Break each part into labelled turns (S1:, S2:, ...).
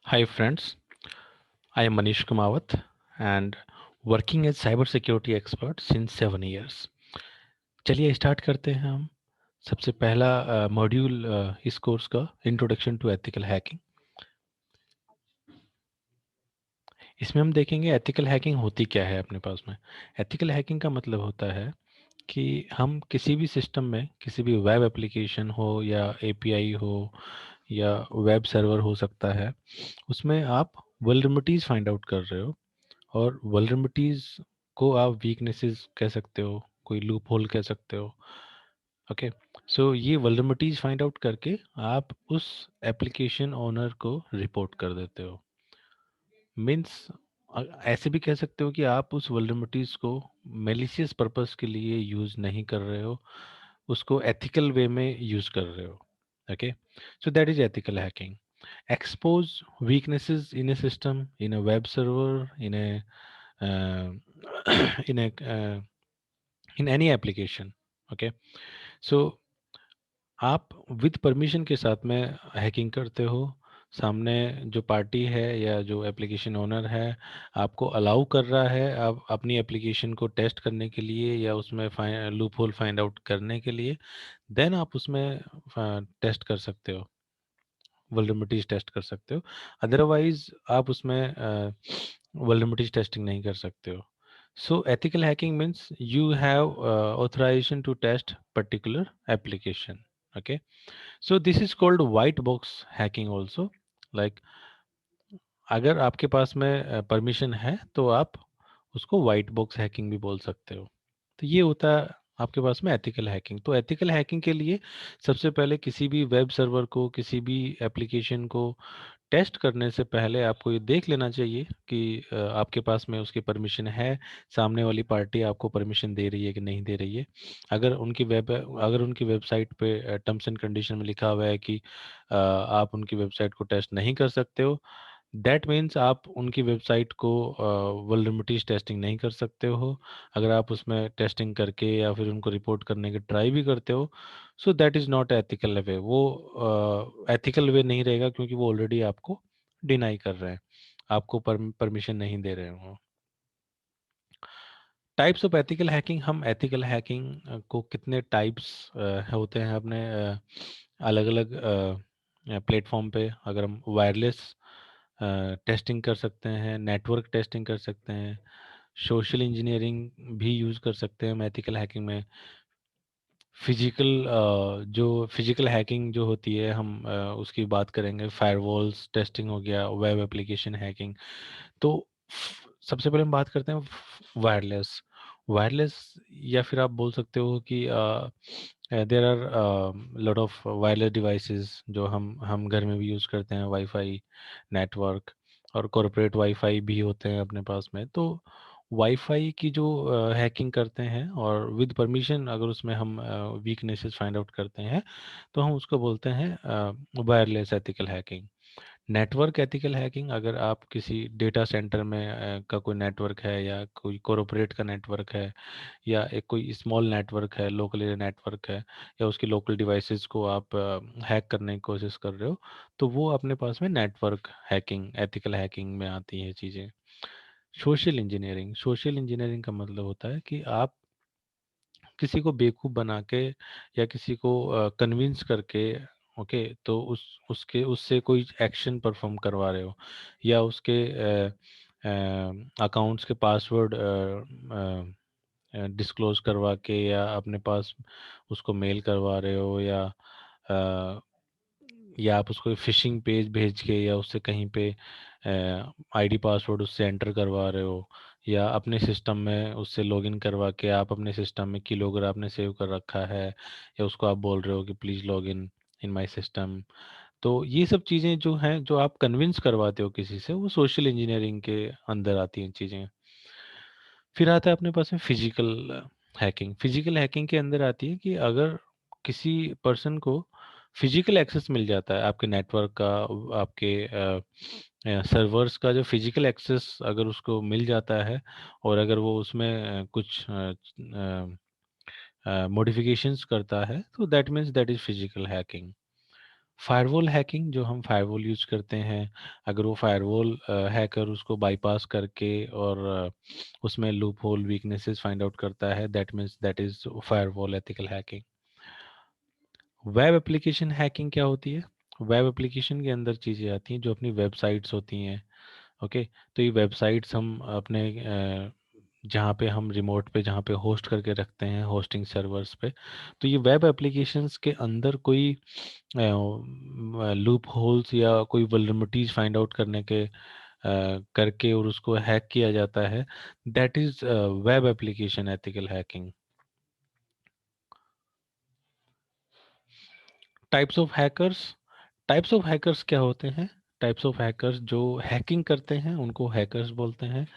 S1: Hi friends, I am Manish Kumawat and working as cybersecurity expert since 7 years. चलिए start करते हैं हम। सबसे पहला मॉड्यूल इस कोर्स का इंट्रोडक्शन टू एथिकल हैकिंग। इसमें हम देखेंगे एथिकल हैकिंग होती क्या है अपने पास में। एथिकल हैकिंग का मतलब होता है कि हम किसी भी सिस्टम में किसी भी वेब एप्लीकेशन हो या एपीआई हो या वेब सर्वर हो सकता है, उसमें आप वल्नरेबिलिटीज फाइंड आउट कर रहे हो। और वल्नरेबिलिटीज को आप वीकनेसेस कह सकते हो, कोई लूप होल कह सकते हो। ओके, सो ये वल्नरेबिलिटीज फाइंड आउट करके आप उस एप्लीकेशन ओनर को रिपोर्ट कर देते हो। मीन्स ऐसे भी कह सकते हो कि आप उस वल्नरेबिलिटीज को मेलिशियस पर्पस के लिए यूज नहीं कर रहे हो, उसको एथिकल वे में यूज कर रहे हो। Okay, so that is ethical hacking. Expose weaknesses in a system, in a web server, uh, in a in any application. Okay, so आप विद परमिशन के साथ में हैकिंग करते हो। सामने जो पार्टी है या जो एप्लीकेशन ओनर है आपको अलाउ कर रहा है आप अपनी एप्लीकेशन को टेस्ट करने के लिए या उसमें लूप होल फाइंड आउट करने के लिए, देन आप उसमें टेस्ट कर सकते हो, वल्नरेबिलिटीज टेस्ट कर सकते हो। अदरवाइज आप उसमें वल्नरेबिलिटीज टेस्टिंग नहीं कर सकते हो। So ethical hacking means you have authorization to test particular application. Okay, so this is called white box hacking also. Like अगर आपके पास में परमिशन है तो आप उसको वाइट बॉक्स हैकिंग भी बोल सकते हो। तो ये होता है आपके पास में एथिकल हैकिंग। तो एथिकल हैकिंग के लिए सबसे पहले किसी भी वेब सर्वर को, किसी भी एप्लीकेशन को टेस्ट करने से पहले आपको ये देख लेना चाहिए कि आपके पास में उसकी परमिशन है, सामने वाली पार्टी आपको परमिशन दे रही है कि नहीं दे रही है। अगर उनकी वेबसाइट पे टर्म्स एंड कंडीशन में लिखा हुआ है कि आप उनकी वेबसाइट को टेस्ट नहीं कर सकते हो, दैट मीन्स आप उनकी वेबसाइट को वल्नरेबिलिटीज टेस्टिंग नहीं कर सकते हो। अगर आप उसमें टेस्टिंग करके या फिर उनको रिपोर्ट करने की ट्राई भी करते हो, so that is not ethical way. वो एथिकल वे नहीं रहेगा क्योंकि वो ऑलरेडी आपको डिनाई कर रहे हैं, आपको परमिशन नहीं दे रहे हो। टाइप्स ऑफ एथिकल हैकिंग, हम एथिकल हैकिंग को कितने टाइप्स होते हैं अपने अलग अलग प्लेटफॉर्म पे। अगर हम वायरलेस टेस्टिंग कर सकते हैं, नेटवर्क टेस्टिंग कर सकते हैं, सोशल इंजीनियरिंग भी यूज़ कर सकते हैं हम एथिकल हैकिंग में। फिजिकल जो फिजिकल हैकिंग जो होती है हम उसकी बात करेंगे। फायरवॉल्स टेस्टिंग हो गया, वेब एप्लीकेशन हैकिंग। तो सबसे पहले हम बात करते हैं वायरलेस। वायरलेस या फिर आप बोल सकते हो कि there are lot of wireless devices जो हम घर में भी यूज़ करते हैं, वाईफाई नेटवर्क, और कॉरपोरेट वाईफाई भी होते हैं अपने पास में। तो वाईफाई की जो हैकिंग करते हैं और विद परमिशन अगर उसमें हम वीकनेसेस फाइंड आउट करते हैं तो हम उसको बोलते हैं wireless ethical hacking. Network ethical hacking, अगर आप किसी डेटा सेंटर में का कोई नेटवर्क है या कोई कॉरपोरेट का नेटवर्क है या एक कोई स्मॉल नेटवर्क है, लोकल एरिया नेटवर्क है, या उसकी लोकल डिवाइसेस को आप हैक करने की कोशिश कर रहे हो, तो वो अपने पास में नेटवर्क हैकिंग एथिकल हैकिंग में आती हैं चीज़ें। सोशल इंजीनियरिंग, सोशल इंजीनियरिंग का मतलब होता है कि आप किसी को बेवकूफ़ बना के या किसी को कन्विंस करके, ओके, तो उसके उससे कोई एक्शन परफॉर्म करवा रहे हो, या उसके अकाउंट्स के पासवर्ड डिस्क्लोज करवा के या अपने पास उसको मेल करवा रहे हो, अ, या आप उसको फिशिंग पेज भेज के या उससे कहीं पे आईडी पासवर्ड उससे एंटर करवा रहे हो, या अपने सिस्टम में उससे लॉगिन करवा के आप अपने सिस्टम में कीलॉगर आपने सेव कर रखा है, या उसको आप बोल रहे हो कि please log in in my system. तो ये सब चीज़ें जो हैं जो आप कन्विंस करवाते हो किसी से, वो सोशल इंजीनियरिंग के अंदर आती हैं चीज़ें। फिर आता है अपने पास में फिजिकल हैकिंग। फिजिकल हैकिंग के अंदर आती है कि अगर किसी पर्सन को फिजिकल एक्सेस मिल जाता है आपके नेटवर्क का, आपके सर्वर्स का जो फिजिकल एक्सेस अगर उसको मिल जाता है, और अगर वो उसमें कुछ मॉडिफिकेशंस करता है, तो that means that is physical hacking. Firewall hacking, जो हम फायरवॉल यूज करते हैं, अगर वो फायरवॉल हैकर उसको बाईपास करके और उसमें loop hole weaknesses find out करता है, that means that is firewall ethical hacking. Web application hacking क्या होती है? वेब एप्लीकेशन के अंदर चीज़ें आती हैं जो अपनी वेबसाइट्स होती हैं। ओके, तो ये वेबसाइट्स हम अपने जहाँ पे हम रिमोट पे जहाँ पे होस्ट करके रखते हैं होस्टिंग सर्वर्स पे, तो ये वेब एप्लीकेशंस के अंदर कोई लूप होल्स या कोई वल्नरेबिलिटीज फाइंड आउट करने के करके और उसको हैक किया जाता है, that is web application ethical hacking. Types of hackers, types of hackers क्या होते हैं? टाइप्स ऑफ हैकर्स जो हैकिंग करते हैं उनको हैकर्स बोलते हैं।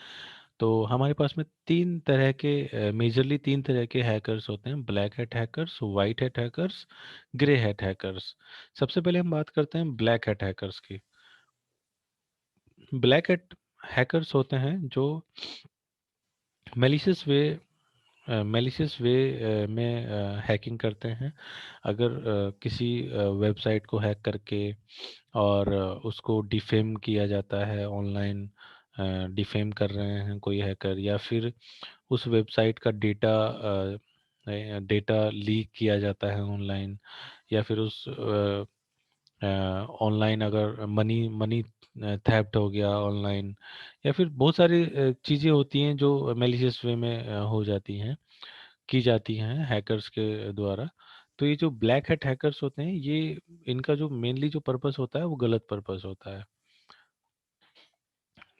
S1: तो हमारे पास में तीन तरह के मेजरली तीन तरह के हैकर्स होते हैं: black hat hackers, white hat hackers, grey hat hackers. सबसे पहले हम बात करते हैं ब्लैक हैट हैकर्स की। ब्लैक हैट हैकर्स होते हैं जो मेलिशियस वे मेलिशियस वे में हैकिंग करते हैं। अगर किसी वेबसाइट को हैक करके और उसको डिफेम किया जाता है ऑनलाइन, डिफेम कर रहे हैं कोई हैकर, या फिर उस वेबसाइट का डेटा डेटा लीक किया जाता है ऑनलाइन, या फिर उस ऑनलाइन अगर मनी मनी थेफ्ट हो गया ऑनलाइन, या फिर बहुत सारी चीज़ें होती हैं जो मेलिशियस वे में हो जाती हैं, की जाती हैं हैकर्स के द्वारा। तो ये जो ब्लैक हैट हैकर्स होते हैं, ये इनका जो मेनली जो पर्पस होता है वो गलत पर्पस होता है।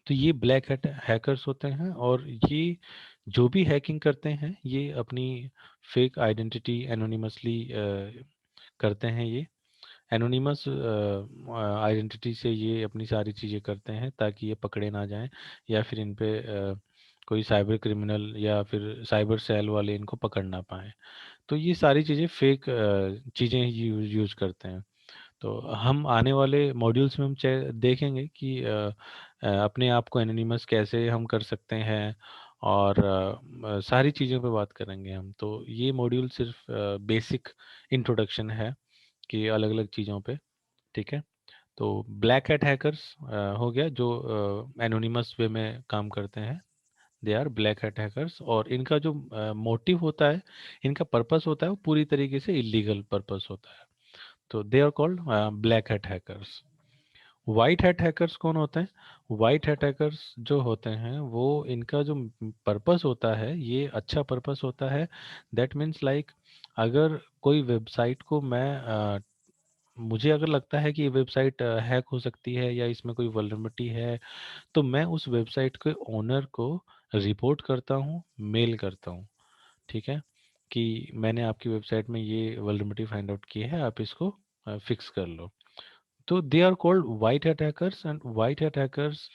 S1: तो ये ब्लैक हैट हैकर्स होते हैं, और ये जो भी हैकिंग करते हैं ये अपनी फेक आइडेंटिटी एनोनिमसली करते हैं। ये एनोनिमस आइडेंटिटी से ये अपनी सारी चीज़ें करते हैं ताकि ये पकड़े ना जाएं, या फिर इन पे कोई साइबर क्रिमिनल या फिर साइबर सेल वाले इनको पकड़ ना पाएं। तो ये सारी चीज़ें फेक चीज़ें यूज यूज करते हैं। तो हम आने वाले मॉड्यूल्स में हम देखेंगे कि अपने आप को एनोनिमस कैसे हम कर सकते हैं, और सारी चीज़ों पे बात करेंगे हम। तो ये मॉड्यूल सिर्फ बेसिक इंट्रोडक्शन है कि अलग अलग चीज़ों पे। ठीक है, तो ब्लैक हैट हैकर्स हो गया जो एनोनिमस वे में काम करते हैं, they are black hat hackers. और इनका जो मोटिव होता है, इनका पर्पस होता है, वो पूरी तरीके से इलीगल पर्पस होता है। तो they are called black hat hackers. White hat hackers कौन होते हैं? वाइट हैट हैकर्स जो होते हैं वो, इनका जो पर्पस होता है ये अच्छा पर्पस होता है। दैट मीन्स लाइक, अगर कोई वेबसाइट को मैं मुझे अगर लगता है कि ये वेबसाइट हैक हो सकती है या इसमें कोई वल्नरेबिलिटी है, तो मैं उस वेबसाइट के ओनर को रिपोर्ट करता हूँ, मेल करता हूँ। ठीक है, कि मैंने आपकी वेबसाइट में ये वल्नरेबिलिटी फाइंड आउट की है, आप इसको फिक्स कर लो। तो they are called white hat hackers. And white hat hackers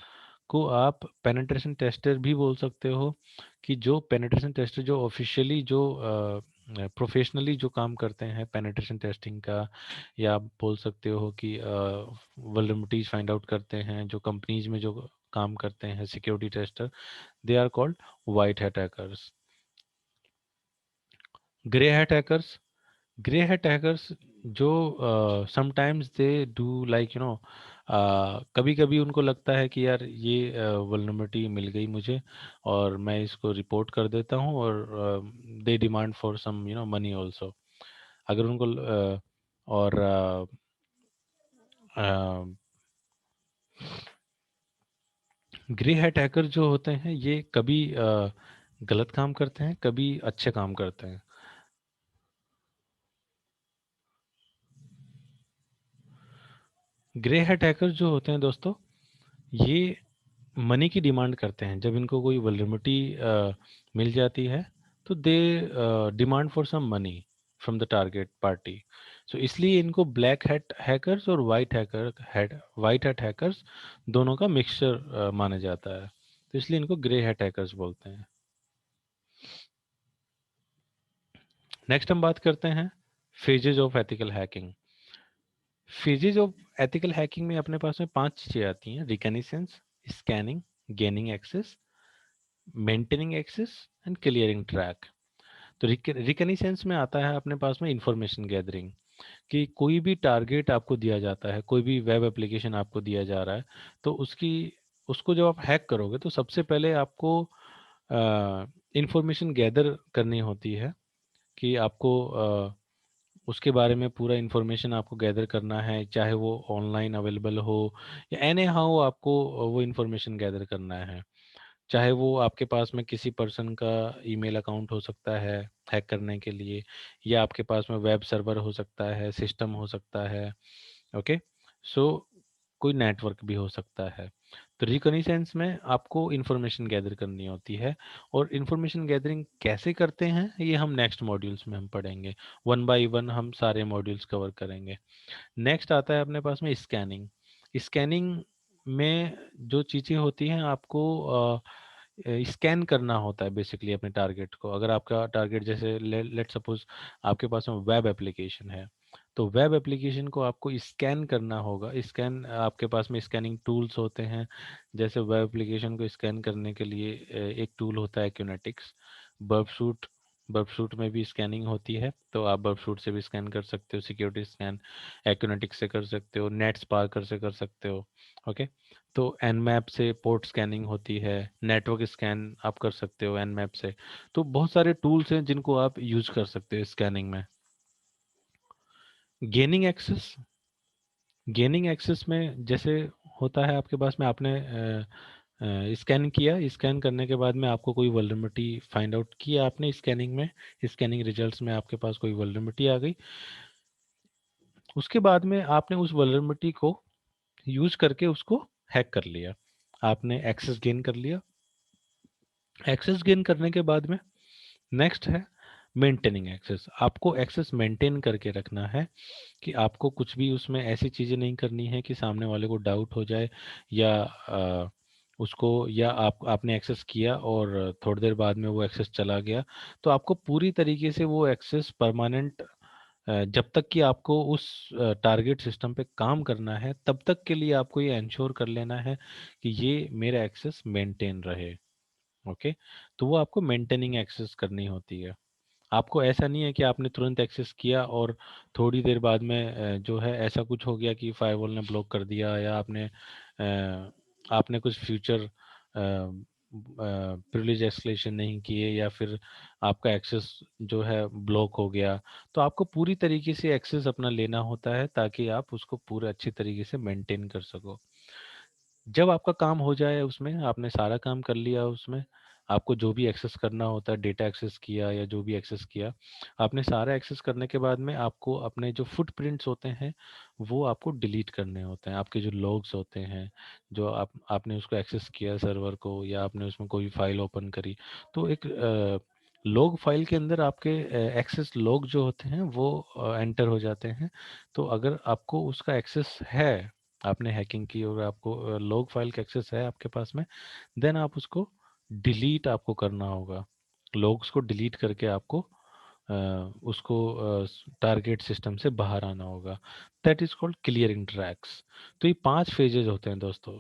S1: को आप पेनिट्रेशन टेस्टर भी बोल सकते हो, कि जो पेनिट्रेशन टेस्टर जो ऑफिशियली जो प्रोफेशनली जो काम करते हैं पेनिट्रेशन टेस्टिंग का, या आप बोल सकते हो कि वल्नरेबिलिटीज फाइंड आउट करते हैं जो कंपनीज में जो काम करते हैं security tester, they are called white hat hackers. Grey hat hackers, grey hat hackers जो sometimes they do like you know, कभी कभी उनको लगता है कि यार ये वल्नरेबिलिटी मिल गई मुझे और मैं इसको रिपोर्ट कर देता हूँ, और they demand for some money also. अगर उनको और ग्रे हैट हैकर जो होते हैं ये कभी गलत काम करते हैं, कभी अच्छे काम करते हैं। ग्रे हैट हैकर जो होते हैं दोस्तों, ये मनी की डिमांड करते हैं। जब इनको कोई वल्नरेबिलिटी मिल जाती है, तो they demand for some money from the target party. So इसलिए इनको ब्लैक हैट हैकर्स और वाइट हैट हैकर्स दोनों का मिक्सचर माना जाता है, तो इसलिए इनको ग्रे हैट हैकर्स बोलते हैं। नेक्स्ट हम बात करते हैं phases of ethical hacking. Phases of ethical hacking में अपने पास में 5 चीजें आती हैं: recognitions, scanning, gaining access, maintaining access and clearing track. तो रिकनेसेंस में आता है अपने पास में इंफॉर्मेशन गैदरिंग। कि कोई भी टारगेट आपको दिया जाता है, कोई भी वेब एप्लीकेशन आपको दिया जा रहा है, तो उसको जब आप हैक करोगे तो सबसे पहले आपको इंफॉर्मेशन गैदर करनी होती है कि आपको उसके बारे में पूरा इंफॉर्मेशन आपको गैदर करना है, चाहे वो ऑनलाइन अवेलेबल हो या एनी हाउ आपको वो इंफॉर्मेशन गैदर करना है। चाहे वो आपके पास में किसी पर्सन का ईमेल अकाउंट हो सकता है हैक करने के लिए, या आपके पास में वेब सर्वर हो सकता है, सिस्टम हो सकता है। ओके, सो कोई नेटवर्क भी हो सकता है। तो रिकॉग्निसेंस में आपको इंफॉर्मेशन गैदर करनी होती है, और इंफॉर्मेशन गैदरिंग कैसे करते हैं ये हम नेक्स्ट मॉड्यूल्स में हम पढ़ेंगे। वन बाय वन हम सारे मॉड्यूल्स कवर करेंगे। नेक्स्ट आता है अपने पास में स्कैनिंग। स्कैनिंग में जो चीज़ें होती हैं आपको स्कैन करना होता है बेसिकली अपने टारगेट को। अगर आपका टारगेट जैसे लेट सपोज आपके पास में वेब एप्लीकेशन है, तो वेब एप्लीकेशन को आपको स्कैन करना होगा। स्कैन आपके पास में स्कैनिंग टूल्स होते हैं। जैसे वेब एप्लीकेशन को स्कैन करने के लिए एक टूल होता है क्यूनेटिक्स। बर्बसूट बर्बसूट में भी स्कैनिंग होती है, तो आप बर्बसूट से भी स्कैन कर सकते हो। सिक्योरिटी स्कैन एक्यूनेटिक्स से कर सकते हो, नेट स्पार्कर से कर सकते हो। ओके, तो एनमैप से पोर्ट स्कैनिंग होती है, नेटवर्क स्कैन आप कर सकते हो एनमैप से। तो बहुत सारे टूल्स हैं जिनको आप यूज कर सकते हो स्कैनिंग में। Gaining access. गेनिंग एक्सेस में जैसे होता है आपके पास में, आपने स्कैन किया, स्कैन करने के बाद में आपको कोई वल्नरेबिलिटी फाइंड आउट किया आपने स्कैनिंग में, स्कैनिंग रिजल्ट्स में आपके पास कोई वल्नरेबिलिटी आ गई। उसके बाद में आपने उस वल्नरेबिलिटी को यूज करके उसको हैक कर लिया, आपने एक्सेस गेन कर लिया। एक्सेस गेन करने के बाद में नेक्स्ट है मेंटेनिंग एक्सेस। आपको एक्सेस मेंटेन करके रखना है कि आपको कुछ भी उसमें ऐसी चीज़ें नहीं करनी है कि सामने वाले को डाउट हो जाए, या उसको, या आपने एक्सेस किया और थोड़ी देर बाद में वो एक्सेस चला गया। तो आपको पूरी तरीके से वो एक्सेस परमानेंट, जब तक कि आपको उस टारगेट सिस्टम पे काम करना है तब तक के लिए आपको ये इंश्योर कर लेना है कि ये मेरा एक्सेस मेंटेन रहे। ओके, तो वो आपको मेंटेनिंग एक्सेस करनी होती है। आपको ऐसा नहीं है कि आपने तुरंत एक्सेस किया और थोड़ी देर बाद में जो है ऐसा कुछ हो गया कि फायरवॉल ने ब्लॉक कर दिया, या आपने कुछ फ्यूचर प्रिविलेज एस्केलेशन नहीं किए, या फिर आपका एक्सेस जो है ब्लॉक हो गया। तो आपको पूरी तरीके से एक्सेस अपना लेना होता है ताकि आप उसको पूरे अच्छी तरीके से मेंटेन कर सको। जब आपका काम हो जाए उसमें, आपने सारा काम कर लिया उसमें, आपको जो भी एक्सेस करना होता है, डेटा एक्सेस किया या जो भी एक्सेस किया, आपने सारा एक्सेस करने के बाद में आपको अपने जो फुटप्रिंट्स होते हैं वो आपको डिलीट करने होते हैं। आपके जो लॉग्स होते हैं, जो आपने उसको एक्सेस किया सर्वर को, या आपने उसमें कोई फाइल ओपन करी, तो एक लॉग फाइल के अंदर आपके एक्सेस लॉग जो होते हैं वो एंटर हो जाते हैं। तो अगर आपको उसका एक्सेस है, आपने हैकिंग की और आपको लॉग फाइल का एक्सेस है आपके पास में, देन आप उसको डिलीट आपको करना होगा। लॉग्स को डिलीट करके आपको अ, उसको टारगेट सिस्टम से बाहर आना होगा। That is called clearing tracks. तो ये 5 फेजेस होते हैं दोस्तों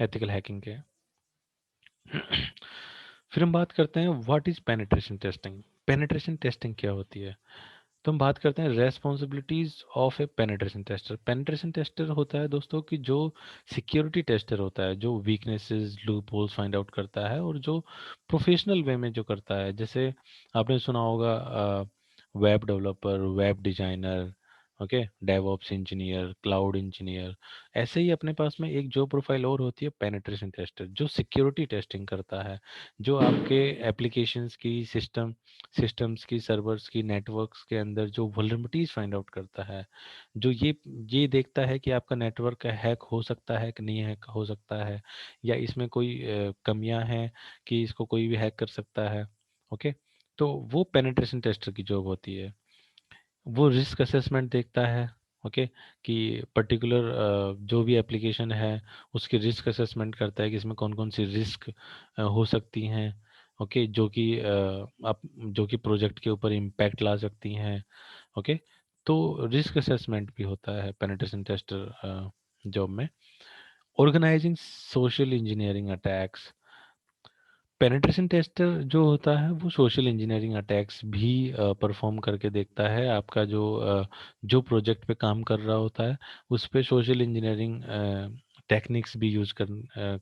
S1: एथिकल हैकिंग के। फिर हम बात करते हैं what is penetration testing. Penetration testing क्या होती है? तो हम बात करते हैं responsibilities of A penetration tester. Penetration tester होता है दोस्तों कि जो सिक्योरिटी टेस्टर होता है, जो weaknesses loop holes find out करता है और जो प्रोफेशनल वे में जो करता है। जैसे आपने सुना होगा web developer, web designer, okay, DevOps engineer, cloud engineer. ऐसे ही अपने पास में एक जॉब प्रोफाइल और होती है पेनिट्रेशन टेस्टर, जो सिक्योरिटी टेस्टिंग करता है, जो आपके एप्लीकेशंस की सिस्टम्स की, सर्वर्स की, नेटवर्क्स के अंदर जो वल्नरेबिलिटीज फाइंड आउट करता है, जो ये देखता है कि आपका नेटवर्क हैक हो सकता है कि नहीं हैक हो सकता है, या इसमें कोई कमियां हैं कि इसको कोई भी हैक कर सकता है। ओके, तो वो पेनिट्रेशन टेस्टर की जॉब होती है। वो रिस्क असेसमेंट देखता है। ओके, कि पर्टिकुलर जो भी एप्लीकेशन है उसकी रिस्क असेसमेंट करता है कि इसमें कौन कौन सी रिस्क हो सकती हैं। ओके, जो कि प्रोजेक्ट के ऊपर इम्पैक्ट ला सकती हैं। ओके, तो रिस्क असेसमेंट भी होता है पेनिट्रेशन टेस्टर जॉब में। Organizing social engineering attacks. Penetration tester जो होता है वो सोशल इंजीनियरिंग अटैक्स भी परफॉर्म करके देखता है। आपका जो प्रोजेक्ट पे काम कर रहा होता है उस पे सोशल इंजीनियरिंग टेक्निक्स भी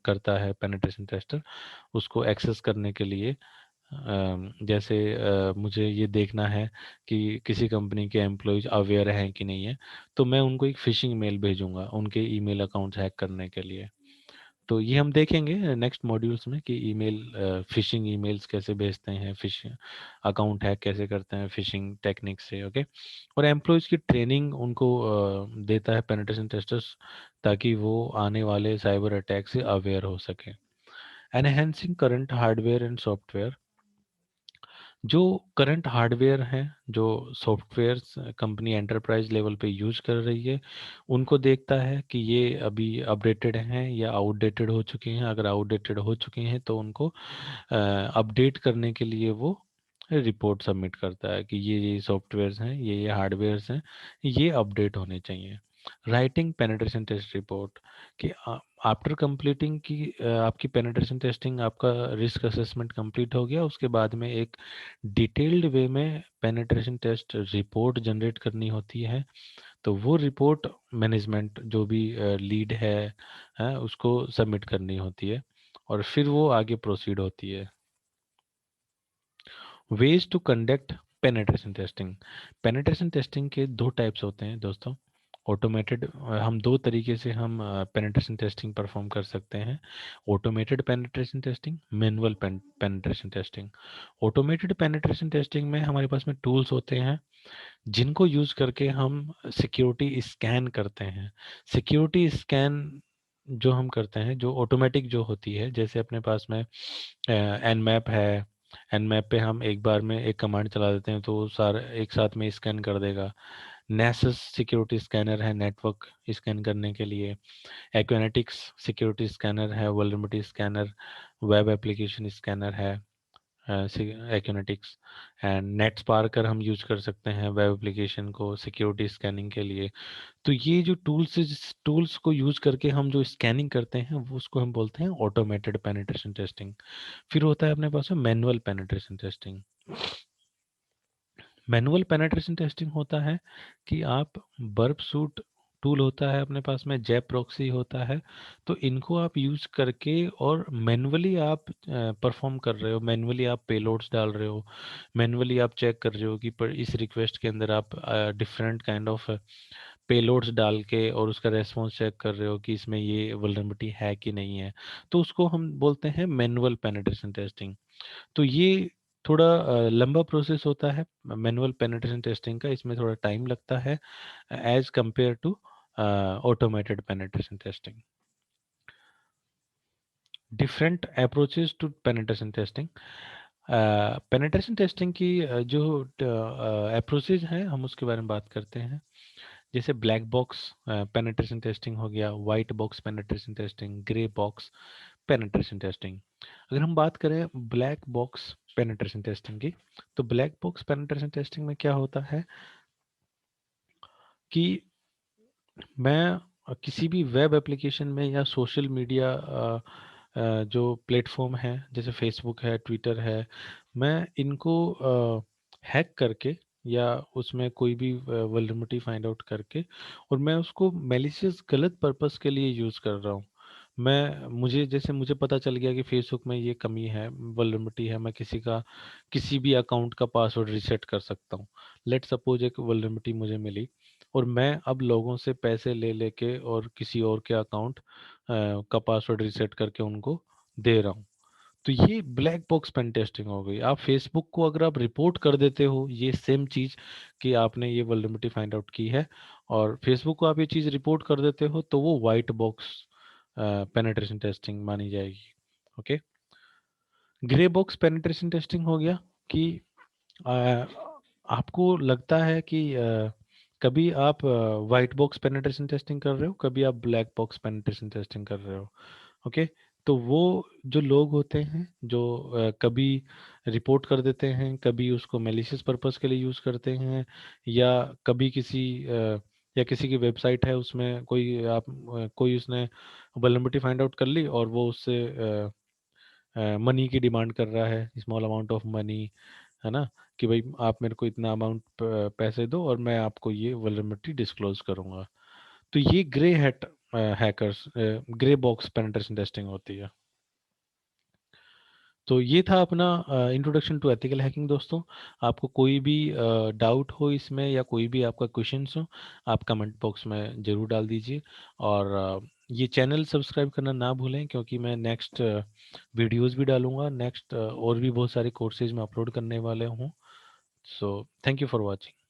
S1: करता है पेनिट्रेशन टेस्टर उसको एक्सेस करने के लिए। जैसे मुझे ये देखना है कि किसी कंपनी के एम्प्लॉयज अवेयर हैं कि नहीं है, तो मैं उनको एक फिशिंग मेल भेजूंगा उनके ईमेल अकाउंट्स हैक करने के लिए। तो ये हम देखेंगे नेक्स्ट मॉड्यूल्स में कि ईमेल फिशिंग ईमेल्स कैसे भेजते हैं, फिश अकाउंट हैक कैसे करते हैं फिशिंग टेक्निक से। ओके। और एम्प्लॉयज़ की ट्रेनिंग उनको देता है पेनिट्रेशन टेस्टर्स, ताकि वो आने वाले साइबर अटैक से अवेयर हो सके। Enhancing current hardware and software, जो करंट हार्डवेयर हैं, जो सॉफ्टवेयर्स कंपनी एंटरप्राइज लेवल पे यूज कर रही है, उनको देखता है कि ये अभी अपडेटेड हैं या आउटडेटेड हो चुके हैं। अगर आउटडेटेड हो चुके हैं तो उनको अपडेट करने के लिए वो रिपोर्ट सबमिट करता है कि ये सॉफ्टवेयर्स हैं, ये हार्डवेयर्स हैं, ये अपडेट होने चाहिए। राइटिंग पेनिट्रेशन टेस्ट रिपोर्ट कि आफ्टर कंप्लीटिंग की आपकी पेनिट्रेशन टेस्टिंग, आपका रिस्क असेसमेंट कंप्लीट हो गया, उसके बाद में एक डिटेल्ड वे में पेनिट्रेशन टेस्ट रिपोर्ट जनरेट करनी होती है। तो वो रिपोर्ट मैनेजमेंट जो भी लीड है उसको सबमिट करनी होती है और फिर वो आगे प्रोसीड होती है। Ways to conduct penetration testing. Penetration testing के दो टाइप्स होते हैं दोस्तों। ऑटोमेटेड, हम दो तरीके से हम पेनिट्रेशन टेस्टिंग परफॉर्म कर सकते हैं। Automated penetration testing, manual penetration testing. Automated penetration testing में हमारे पास में टूल्स होते हैं जिनको यूज करके हम सिक्योरिटी स्कैन करते हैं। सिक्योरिटी स्कैन जो हम करते हैं, जो ऑटोमेटिक जो होती है, जैसे अपने पास में एनमैप है। एनमैप पे हम एक बार में एक कमांड चला देते हैं तो वो सारा एक साथ में स्कैन कर देगा। नेसस सिक्योरिटी स्कैनर है नेटवर्क स्कैन करने के लिए। एक्वेनेटिक्स सिक्योरिटी स्कैनर है, vulnerability scanner, web application scanner है एक्यूनेटिक्स। एंड नेटस्पार्कर हम यूज कर सकते हैं वेब एप्लीकेशन को सिक्योरिटी स्कैनिंग के लिए। तो ये जो टूल्स है, जिस टूल्स को यूज करके हम जो स्कैनिंग करते हैं वो उसको हम बोलते हैं ऑटोमेटेड पेनिट्रेशन टेस्टिंग। फिर होता है अपने पास में manual penetration testing. Manual penetration testing होता है कि आप बर्प सूट टूल होता है अपने पास में, जेप प्रॉक्सी होता है, तो इनको आप यूज करके और मैनुअली आप परफॉर्म कर रहे हो, मैनुअली आप पेलोड्स डाल रहे हो, मैनुअली आप चेक कर रहे हो कि पर इस रिक्वेस्ट के अंदर आप डिफरेंट काइंड ऑफ पेलोड्स डाल के और उसका रेस्पॉन्स चेक कर रहे हो कि इसमें ये वल्नरेबिलिटी है कि नहीं है। तो उसको हम बोलते हैं मैनुअल पेनिट्रेशन टेस्टिंग। तो ये थोड़ा लंबा प्रोसेस होता है मैनुअल पेनिट्रेशन टेस्टिंग का, इसमें थोड़ा टाइम लगता है as compare to automated penetration testing. Different approaches to penetration testing. Penetration testing की जो अप्रोचेज हैं हम उसके बारे में बात करते हैं। जैसे ब्लैक बॉक्स पेनिट्रेशन टेस्टिंग हो गया, white box penetration testing, grey box penetration testing. अगर हम बात करें ब्लैक बॉक्स पेनिट्रेशन टेस्टिंग की, तो ब्लैक बॉक्स पेनिट्रेशन टेस्टिंग में क्या होता है कि मैं किसी भी वेब एप्लीकेशन में या सोशल मीडिया जो प्लेटफॉर्म है जैसे फेसबुक है, ट्विटर है, मैं इनको हैक करके या उसमें कोई भी वल्नरेबिलिटी फाइंड आउट करके और मैं उसको मैलिशियस गलत पर्पस के लिए यूज़ कर रहा हूँ। मुझे पता चल गया कि फेसबुक में ये कमी है, वल्नरेबिलिटी है, मैं किसी भी अकाउंट का पासवर्ड रीसेट कर सकता हूँ। लेट सपोज एक वल्नरेबिलिटी मुझे मिली और मैं अब लोगों से पैसे ले लेके और किसी और के अकाउंट का पासवर्ड रीसेट करके उनको दे रहा हूँ। तो ये ब्लैक बॉक्स पेन टेस्टिंग हो गई। आप फेसबुक को अगर आप रिपोर्ट कर देते हो ये सेम चीज कि आपने ये वल्नरेबिलिटी फाइंड आउट की है, और फेसबुक को आप ये चीज रिपोर्ट कर देते हो, तो वो वाइट बॉक्स पेनिट्रेशन टेस्टिंग मानी जाएगी। Okay. Grey box penetration testing हो गया कि अ, आपको लगता है कि कभी आप वाइट बॉक्स पेनिट्रेशन टेस्टिंग कर रहे हो, कभी आप ब्लैक बॉक्स पेनिट्रेशन टेस्टिंग कर रहे हो। ओके। तो वो जो लोग होते हैं जो कभी रिपोर्ट कर देते हैं, कभी उसको मैलिशियस पर्पस के लिए यूज करते हैं, या कभी या किसी की वेबसाइट है उसमें कोई उसने वल्नरेबिलिटी फाइंड आउट कर ली और वो उससे मनी की डिमांड कर रहा है, स्मॉल अमाउंट ऑफ मनी, है ना, कि भाई आप मेरे को इतना अमाउंट पैसे दो और मैं आपको ये वल्नरेबिलिटी डिस्क्लोज करूंगा। तो ये grey hat hackers, grey box penetration testing होती है। तो ये था अपना इंट्रोडक्शन टू एथिकल हैकिंग दोस्तों। आपको कोई भी डाउट हो इसमें या कोई भी आपका क्वेश्चंस हो, आप कमेंट बॉक्स में ज़रूर डाल दीजिए। और ये चैनल सब्सक्राइब करना ना भूलें, क्योंकि मैं नेक्स्ट वीडियोस भी डालूंगा, नेक्स्ट और भी बहुत सारे कोर्सेज में अपलोड करने वाले हूँ। So thank you for watching.